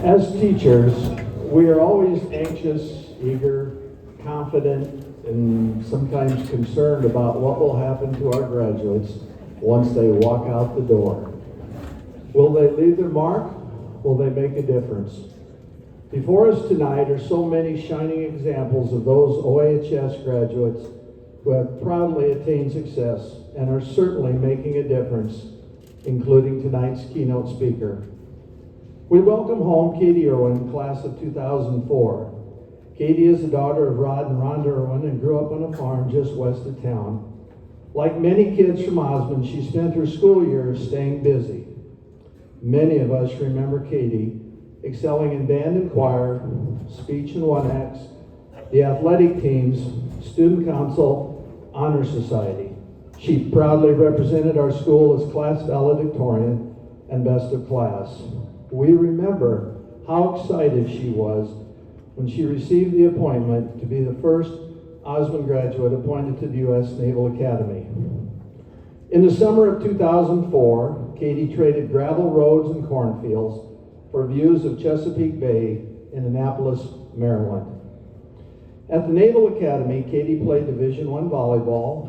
As teachers, we are always anxious, eager, confident, and sometimes concerned about what will happen to our graduates once they walk out the door. Will they leave their mark? Will they make a difference? Before us tonight are so many shining examples of those OAHS graduates who have proudly attained success and are certainly making a difference, including tonight's keynote speaker. We welcome home Katie Erwin, class of 2004. Katie is the daughter of Rod and Rhonda Erwin and grew up on a farm just west of town. Like many kids from Osmond, she spent her school years staying busy. Many of us remember Katie excelling in band and choir, speech and one acts, the athletic teams, student council, honor society. She proudly represented our school as class valedictorian and best of class. We remember how excited she was when she received the appointment to be the first Osmond graduate appointed to the U.S. Naval Academy. In the summer of 2004, Katie traded gravel roads and cornfields for views of Chesapeake Bay in Annapolis, Maryland. At the Naval Academy, Katie played Division I volleyball,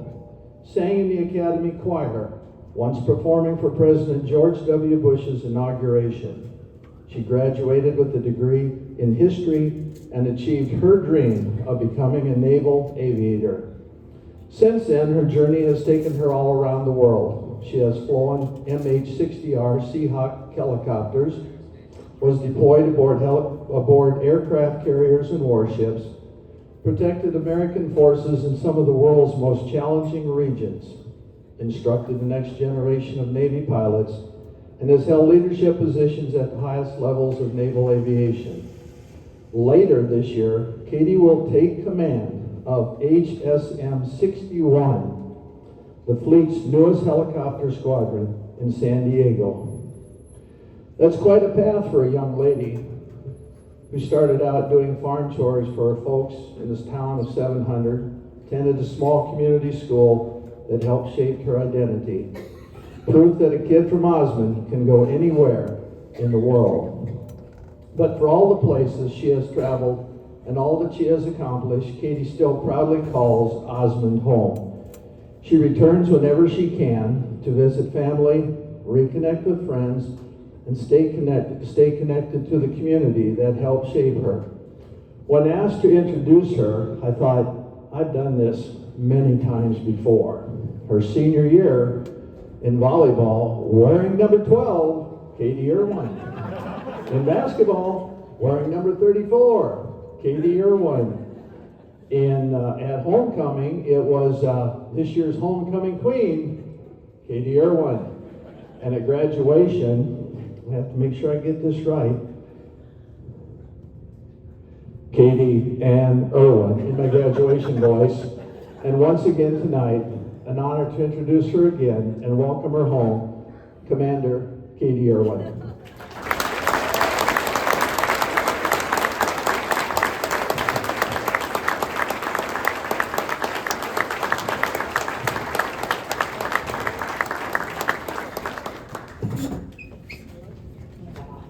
sang in the Academy choir, once performing for President George W. Bush's inauguration. She graduated with a degree in history and achieved her dream of becoming a naval aviator. Since then, her journey has taken her all around the world. She has flown MH-60R Seahawk helicopters, was deployed aboard aircraft carriers and warships, protected American forces in some of the world's most challenging regions, instructed the next generation of Navy pilots, and has held leadership positions at the highest levels of naval aviation. Later this year, Katie will take command of HSM-61, the fleet's newest helicopter squadron in San Diego. That's quite a path for a young lady who started out doing farm chores for her folks in this town of 700, attended a small community school that helped shape her identity. Proof that a kid from Osmond can go anywhere in the world. But for all the places she has traveled and all that she has accomplished, Katie still proudly calls Osmond home. She returns whenever she can to visit family, reconnect with friends, and stay connected to the community that helped shape her. When asked to introduce her, I thought, I've done this many times before. Her senior year in volleyball, wearing number 12, Katie Erwin. In basketball, wearing number 34, Katie Erwin. At homecoming, it was this year's homecoming queen, Katie Erwin. And at graduation, I have to make sure I get this right, Katie Ann Erwin in my graduation voice. And once again tonight, an honor to introduce her again and welcome her home, Commander Katie Erwin.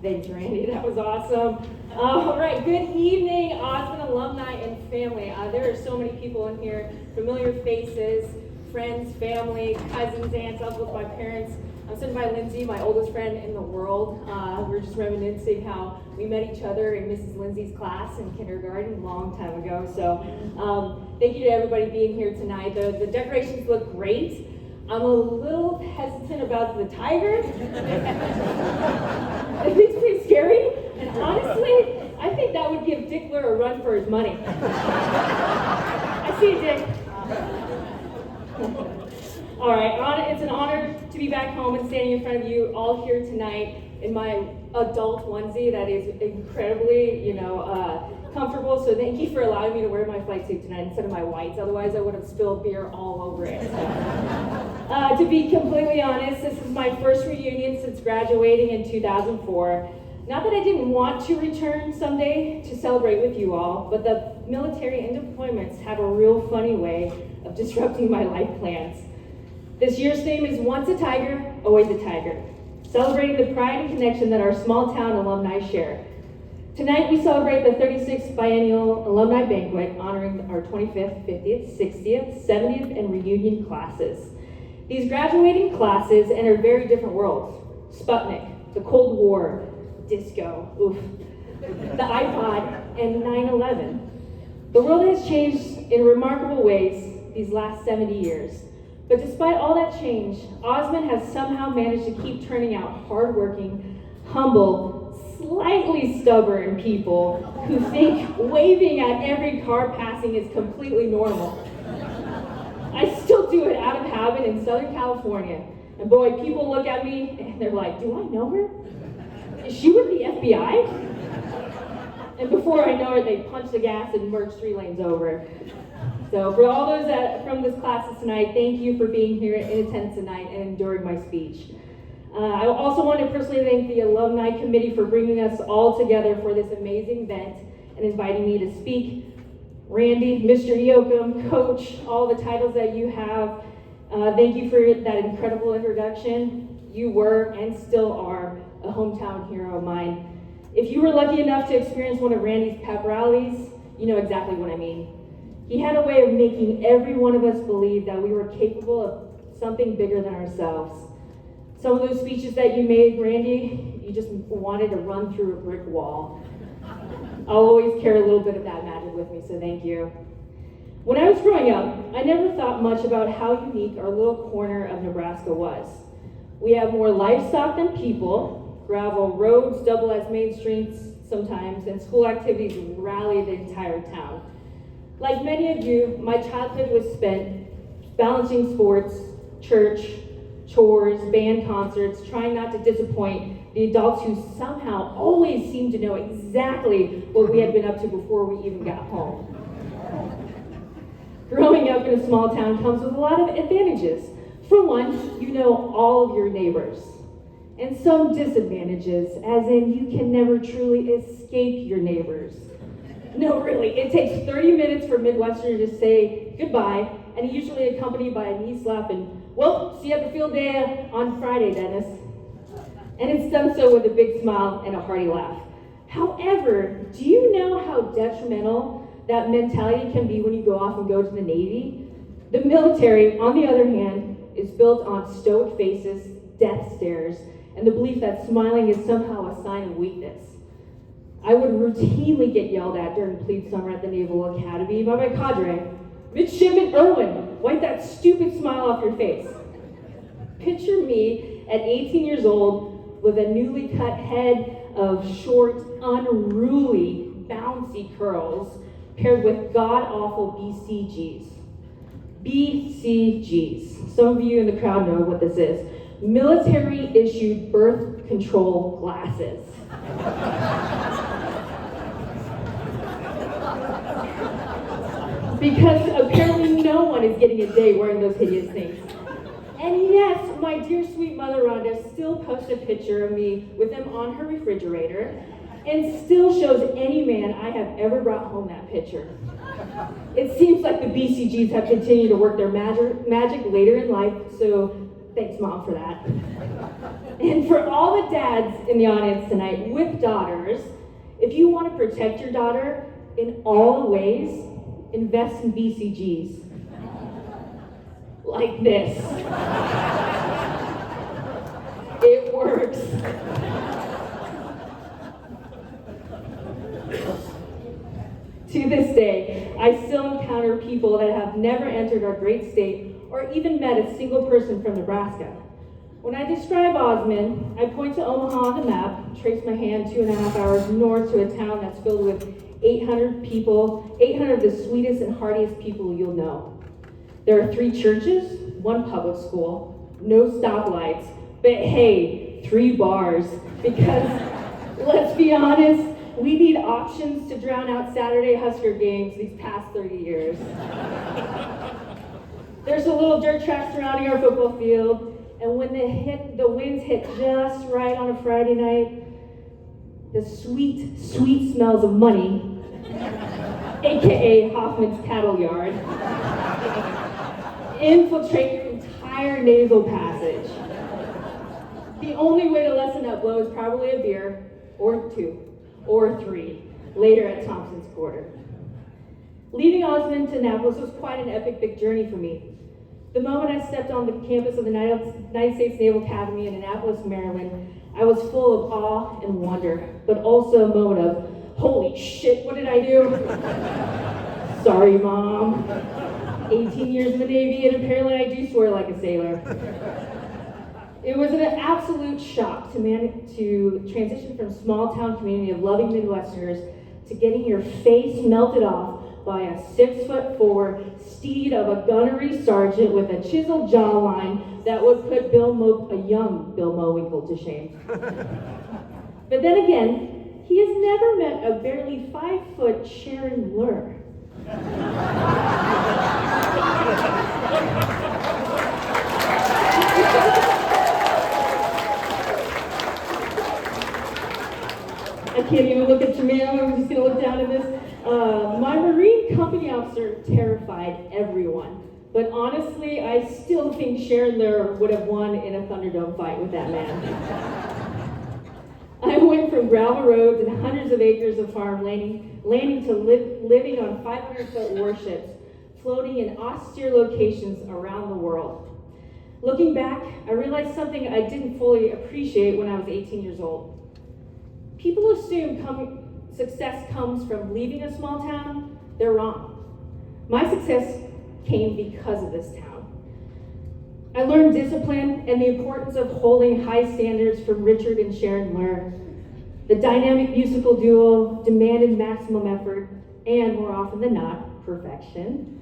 Thanks, Randy. That was awesome. All right, good evening, Osmond alumni and family. There are so many people in here, familiar faces, friends, family, cousins, aunts, uncles, my parents. I'm sitting by Lindsay, my oldest friend in the world. We're just reminiscing how we met each other in Mrs. Lindsay's class in kindergarten a long time ago. So thank you to everybody being here tonight. The decorations look great. I'm a little hesitant about the tiger. It's pretty scary. And honestly, I think that would give Dickler a run for his money. I see you, Dick. All right, it's an honor to be back home and standing in front of you all here tonight in my adult onesie that is incredibly, comfortable. So thank you for allowing me to wear my flight suit tonight instead of my whites. Otherwise, I would have spilled beer all over it. So, to be completely honest, this is my first reunion since graduating in 2004. Not that I didn't want to return someday to celebrate with you all, but the military and deployments have a real funny way of disrupting my life plans. This year's theme is Once a Tiger, Always a Tiger, celebrating the pride and connection that our small town alumni share. Tonight we celebrate the 36th biennial alumni banquet honoring our 25th, 50th, 60th, 70th, and reunion classes. These graduating classes enter very different worlds. Sputnik, the Cold War, disco, oof, the iPod, and 9/11. The world has changed in remarkable ways these last 70 years. But despite all that change, Osmond has somehow managed to keep turning out hardworking, humble, slightly stubborn people who think waving at every car passing is completely normal. I still do it out of habit in Southern California. And boy, people look at me and they're like, do I know her? Is she with the FBI? And before I know it, they punch the gas and merge 3 lanes over. So for all those from this classes tonight, thank you for being here in attendance tonight and enduring my speech. I also want to personally thank the Alumni Committee for bringing us all together for this amazing event and inviting me to speak. Randy, Mr. Yoakum, Coach, all the titles that you have, thank you for that incredible introduction. You were and still are a hometown hero of mine. If you were lucky enough to experience one of Randy's pep rallies, you know exactly what I mean. He had a way of making every one of us believe that we were capable of something bigger than ourselves. Some of those speeches that you made, Randy, you just wanted to run through a brick wall. I'll always carry a little bit of that magic with me, so thank you. When I was growing up, I never thought much about how unique our little corner of Nebraska was. We have more livestock than people, gravel roads double as main streets sometimes, and school activities rally the entire town. Like many of you, my childhood was spent balancing sports, church, chores, band concerts, trying not to disappoint the adults who somehow always seemed to know exactly what we had been up to before we even got home. Growing up in a small town comes with a lot of advantages. For one, you know all of your neighbors. And some disadvantages, as in you can never truly escape your neighbors. No, really, it takes 30 minutes for Midwesterners to say goodbye, and usually accompanied by a knee slap and, well, see you at the field day on Friday, Dennis. And it's done so with a big smile and a hearty laugh. However, do you know how detrimental that mentality can be when you go off and go to the Navy? The military, on the other hand, is built on stoic faces, death stares, and the belief that smiling is somehow a sign of weakness. I would routinely get yelled at during plebe summer at the Naval Academy by my cadre. Midshipman Erwin, wipe that stupid smile off your face. Picture me at 18 years old with a newly cut head of short, unruly, bouncy curls paired with god-awful BCGs. BCGs. Some of you in the crowd know what this is. Military-issued birth control glasses. Because apparently no one is getting a day wearing those hideous things. And yes, my dear sweet mother Rhonda still posts a picture of me with them on her refrigerator and still shows any man I have ever brought home that picture. It seems like the BCGs have continued to work their magic later in life, so thanks, Mom, for that. And for all the dads in the audience tonight with daughters, if you want to protect your daughter in all ways, invest in BCGs. Like this. It works. To this day, I still encounter people that have never entered our great state or even met a single person from Nebraska. When I describe Osmond, I point to Omaha on the map, trace my hand 2.5 hours north to a town that's filled with 800 people, 800 of the sweetest and hardiest people you'll know. There are 3 churches, 1 public school, no stoplights, but hey, 3 bars. Because, let's be honest, we need options to drown out Saturday Husker games these past 30 years. There's a little dirt track surrounding our football field, and when the winds hit just right on a Friday night, the sweet, sweet smells of money, aka Hoffman's cattle yard, infiltrate your entire nasal passage. The only way to lessen that blow is probably a beer, or 2, or 3, later at Thompson's Quarter. Leaving Osmond to Annapolis was quite an epic big journey for me. The moment I stepped on the campus of the United States Naval Academy in Annapolis, Maryland, I was full of awe and wonder, but also a moment of, holy shit, what did I do? Sorry, Mom. 18 years in the Navy, and apparently I do swear like a sailor. It was an absolute shock to transition from a small town community of loving Midwesterners to getting your face melted off by a 6'4" steed of a gunnery sergeant with a chiseled jawline that would put a young Bill Mowinkle to shame. But then again, he has never met a barely 5-foot Sharon Lure. I can't even look at Jamil, I'm just gonna look down at this. My Marine company officer terrified everyone. But honestly, I still think Sharon Lure would have won in a Thunderdome fight with that man. I went from gravel roads and hundreds of acres of farm landing to living on 500-foot warships, floating in austere locations around the world. Looking back, I realized something I didn't fully appreciate when I was 18 years old. People assume success comes from leaving a small town. They're wrong. My success came because of this town. I learned discipline and the importance of holding high standards from Richard and Sharon Lure. The dynamic musical duo demanded maximum effort and, more often than not, perfection.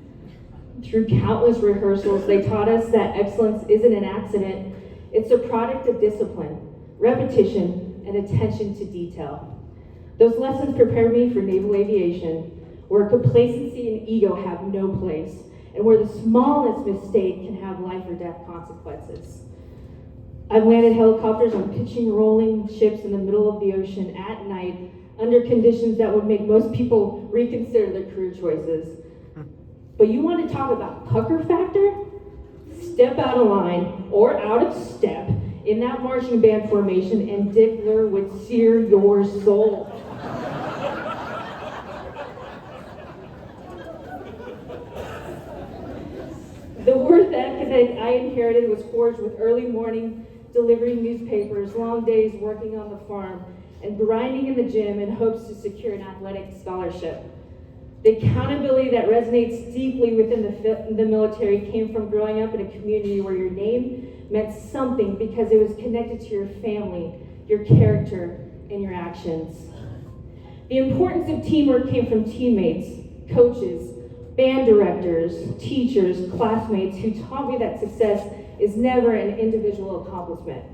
Through countless rehearsals, they taught us that excellence isn't an accident. It's a product of discipline, repetition, and attention to detail. Those lessons prepared me for naval aviation, where complacency and ego have no place, and where the smallest mistake can have life or death consequences. I've landed helicopters on pitching, rolling ships in the middle of the ocean at night under conditions that would make most people reconsider their career choices. But you want to talk about pucker factor? Step out of line or out of step in that marching band formation and Dick Lure would sear your soul. The work ethic I inherited was forged with early morning delivering newspapers, long days working on the farm, and grinding in the gym in hopes to secure an athletic scholarship. The accountability that resonates deeply within the military came from growing up in a community where your name meant something because it was connected to your family, your character, and your actions. The importance of teamwork came from teammates, coaches, band directors, teachers, classmates who taught me that success is never an individual accomplishment.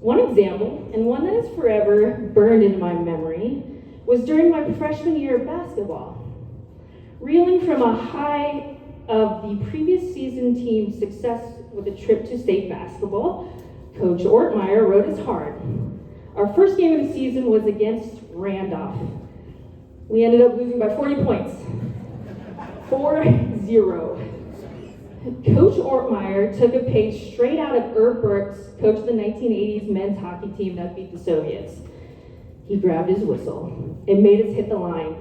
One example, and one that is forever burned into my memory, was during my freshman year of basketball. Reeling from a high of the previous season team's success with a trip to state basketball, Coach Ortmeyer rode us hard. Our first game of the season was against Randolph. We ended up losing by 40 points. 4-0. Coach Ortmeyer took a page straight out of Herb Burke's coach of the 1980s men's hockey team that beat the Soviets. He grabbed his whistle and made us hit the line.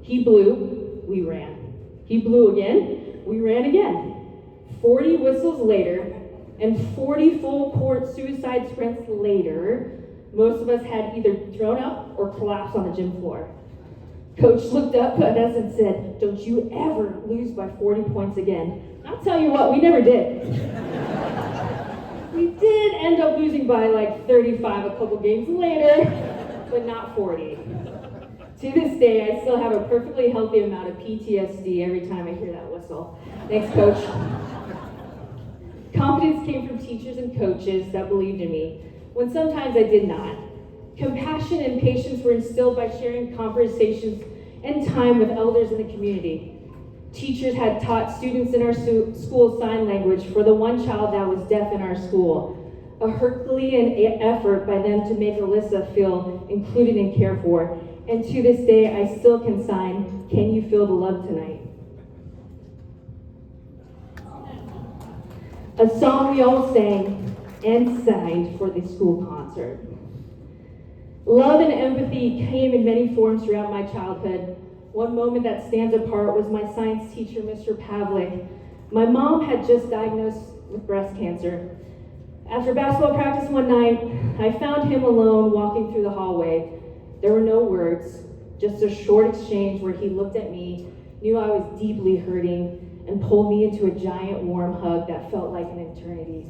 He blew, we ran. He blew again, we ran again. 40 whistles later, and 40 full court suicide sprints later, most of us had either thrown up or collapsed on the gym floor. Coach looked up at us and said, "Don't you ever lose by 40 points again." I'll tell you what, we never did. We did end up losing by like 35 a couple games later, but not 40. To this day, I still have a perfectly healthy amount of PTSD every time I hear that whistle. Thanks, Coach. Confidence came from teachers and coaches that believed in me, when sometimes I did not. Compassion and patience were instilled by sharing conversations and time with elders in the community. Teachers had taught students in our school sign language for the one child that was deaf in our school. A Herculean effort by them to make Alyssa feel included and cared for. And to this day, I still can sign, "Can you feel the love tonight?" A song we all sang and signed for the school concert. Love and empathy came in many forms throughout my childhood. One moment that stands apart was my science teacher, Mr. Pavlik. My mom had just diagnosed with breast cancer. After basketball practice one night, I found him alone walking through the hallway. There were no words, just a short exchange where he looked at me, knew I was deeply hurting, and pulled me into a giant warm hug that felt like an eternity.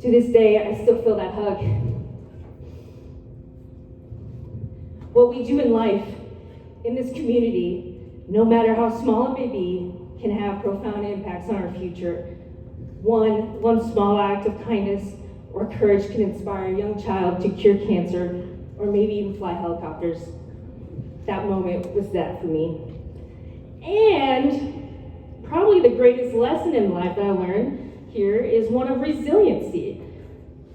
To this day, I still feel that hug. What we do in life, in this community, no matter how small it may be, can have profound impacts on our future. One small act of kindness or courage can inspire a young child to cure cancer or maybe even fly helicopters. That moment was that for me. And probably the greatest lesson in life that I learned here is one of resiliency.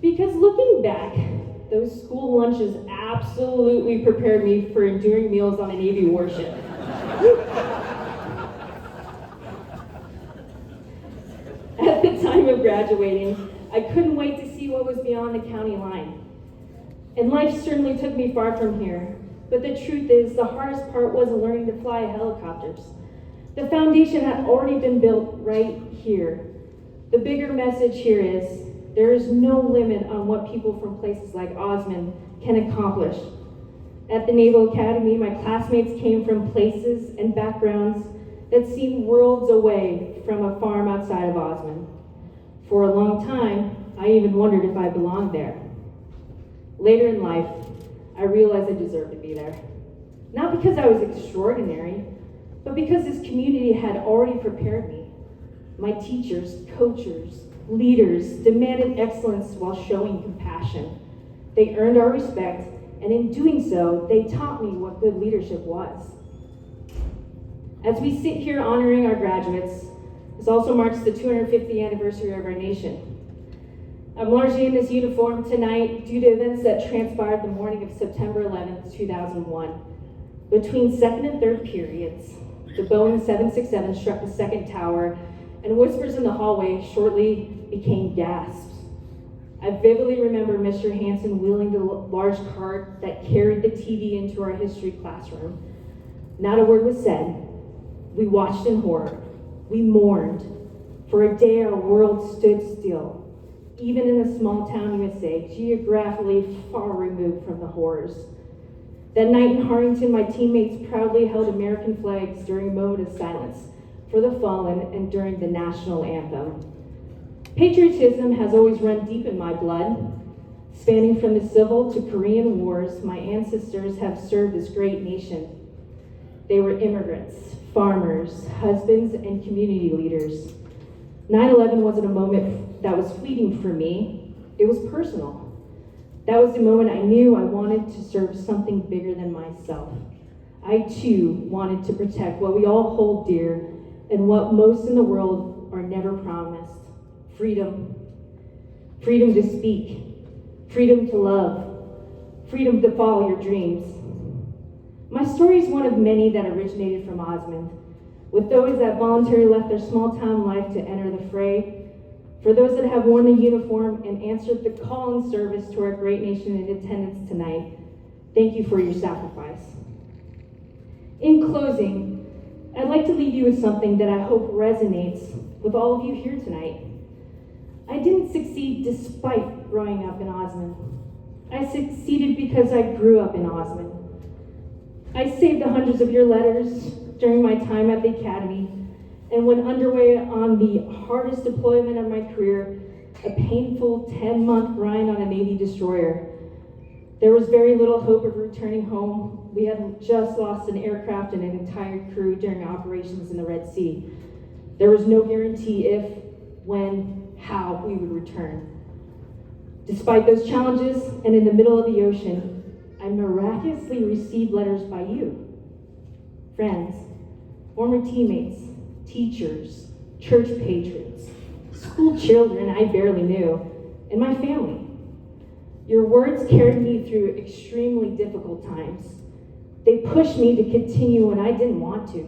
Because looking back, those school lunches absolutely prepared me for enduring meals on a Navy warship. At the time of graduating, I couldn't wait to see what was beyond the county line. And life certainly took me far from here. But the truth is, the hardest part wasn't learning to fly helicopters. The foundation had already been built right here. The bigger message here is, there is no limit on what people from places like Osmond can accomplish. At the Naval Academy, my classmates came from places and backgrounds that seemed worlds away from a farm outside of Osmond. For a long time, I even wondered if I belonged there. Later in life, I realized I deserved to be there. Not because I was extraordinary, but because this community had already prepared me. My teachers, coaches, leaders demanded excellence while showing compassion. They earned our respect, and in doing so, they taught me what good leadership was. As we sit here honoring our graduates, this also marks the 250th anniversary of our nation. I'm largely in this uniform tonight due to events that transpired the morning of September 11th, 2001. Between second and third periods, the Boeing 767 struck the second tower, and whispers in the hallway shortly became gasps. I vividly remember Mr. Hansen wheeling the large cart that carried the TV into our history classroom. Not a word was said. We watched in horror. We mourned. For a day, our world stood still, even in a small town USA, geographically far removed from the horrors. That night in Harrington, my teammates proudly held American flags during a moment of silence for the fallen and during the national anthem. Patriotism has always run deep in my blood. Spanning from the Civil to Korean Wars, my ancestors have served this great nation. They were immigrants, farmers, husbands, and community leaders. 9/11 wasn't a moment that was fleeting for me. It was personal. That was the moment I knew I wanted to serve something bigger than myself. I too wanted to protect what we all hold dear and what most in the world are never promised. Freedom. Freedom to speak. Freedom to love. Freedom to follow your dreams. My story is one of many that originated from Osmond, with those that voluntarily left their small town life to enter the fray, for those that have worn the uniform and answered the call and service to our great nation in attendance tonight. Thank you for your sacrifice. In closing, I'd like to leave you with something that I hope resonates with all of you here tonight. I didn't succeed despite growing up in Osmond. I succeeded because I grew up in Osmond. I saved the hundreds of your letters during my time at the Academy, and when underway on the hardest deployment of my career, a painful 10-month grind on a Navy destroyer. There was very little hope of returning home. We had just lost an aircraft and an entire crew during operations in the Red Sea. There was no guarantee if, when, how we would return. Despite those challenges, and in the middle of the ocean, I miraculously received letters by you, friends, former teammates, teachers, church patrons, school children I barely knew, and my family. Your words carried me through extremely difficult times. They pushed me to continue when I didn't want to,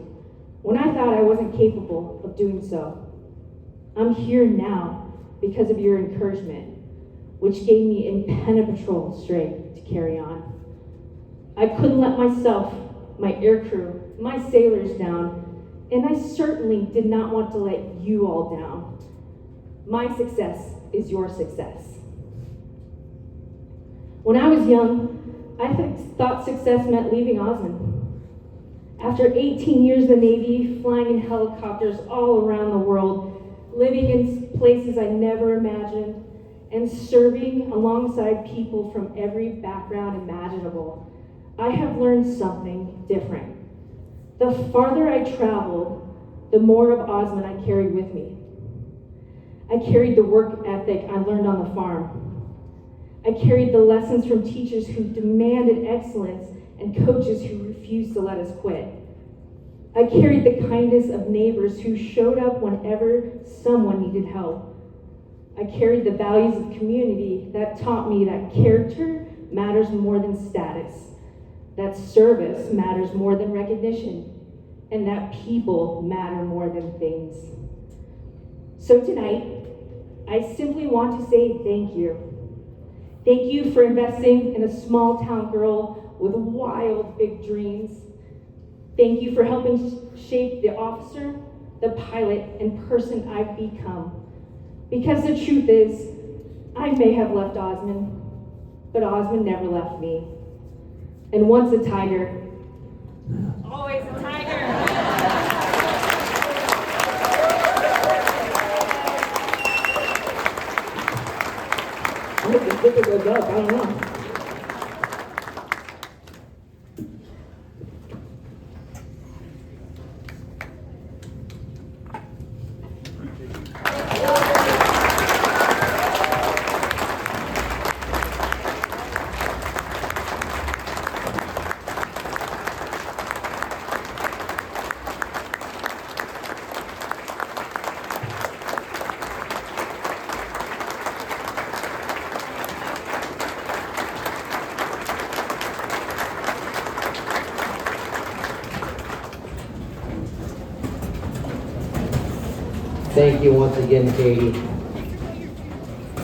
when I thought I wasn't capable of doing so. I'm here now because of your encouragement. which gave me impenetrable strength to carry on. I couldn't let myself, my aircrew, my sailors down, and I certainly did not want to let you all down. My success is your success. When I was young, I thought success meant leaving Osmond. After 18 years in the Navy, flying in helicopters all around the world, living in places I never imagined, and serving alongside people from every background imaginable, I have learned something different. The farther I traveled, the more of Osmond I carried with me. I carried the work ethic I learned on the farm. I carried the lessons from teachers who demanded excellence and coaches who refused to let us quit. I carried the kindness of neighbors who showed up whenever someone needed help. I carried the values of community that taught me that character matters more than status, that service matters more than recognition, and that people matter more than things. So tonight, I simply want to say thank you. Thank you for investing in a small town girl with wild big dreams. Thank you for helping shape the officer, the pilot, and person I've become. Because the truth is, I may have left Osmond, but Osmond never left me. And once a tiger, always a tiger. I hope the sticker goes up, I don't know. Thank you once again, Katie.